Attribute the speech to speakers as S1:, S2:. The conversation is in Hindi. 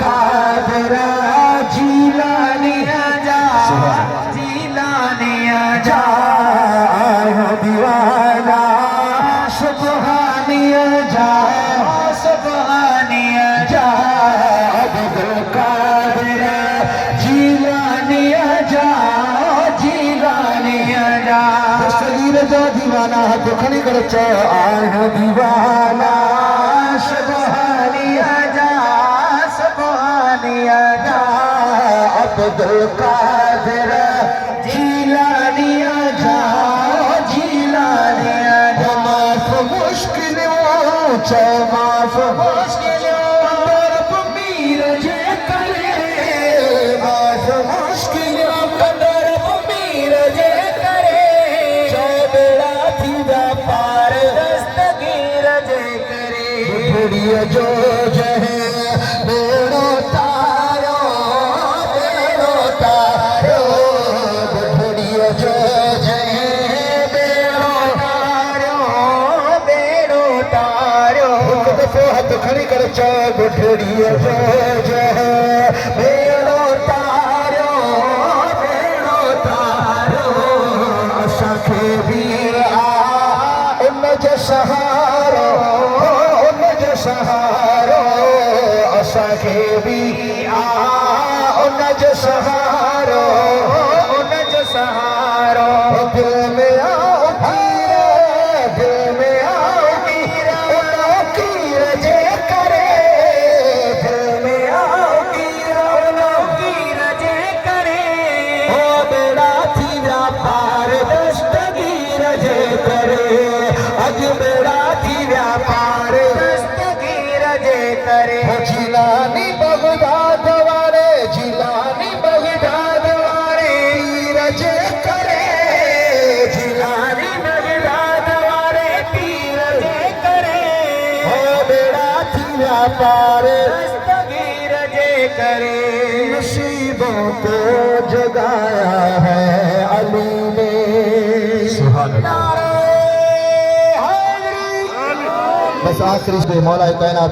S1: कादिर जीलानी आजा जीलानी आजा दीवाना सुबहानी आजा सुबहानी आजा अब्दुल कादिर जीलानी आजा जीलानी आजा दस्तगीर दा दीवाना दुखनी कर चा आया दीवाना सुबहानी आजा सुबहानी आजा अब्दुल कादिर जीलानी आजा जीलानी आजा माफ मुश्किल माफ मुश्किल रब मीर जे करे माफ मुश्किल रब मीर जे करे बेड़ा थी पार दस्तगीर जे करे बुढ़िया जो जहे बेड़ो तारो बुढ़िया जो जहे बेड़ो तारो एक दफो हाथ खड़ी कर चा बुढ़िया जो जहे बेड़ो तारो असांखे भी सहारो उनजो सहारो असांखे बि उनजो सहारो उनजो सहारो दिल में आओ दिल में आओ कीर जे करे दिल में आओ कीर जे करे ओ बेड़ा थी विया पार दस्तगीर जे करे अज बेड़ा थी व्यापार दस्तगीर जे करे जिलानी बगदाद वारे जिलानी बगदाद वारे पीर जे करे जिलानी बगदाद वारे पीर जे करे हो बेड़ा थी व्यापार दस्तगीर जे करे नसीबों को जगाया है अली ने सुभान अल्लाह बस आखिरी से मौला कायनात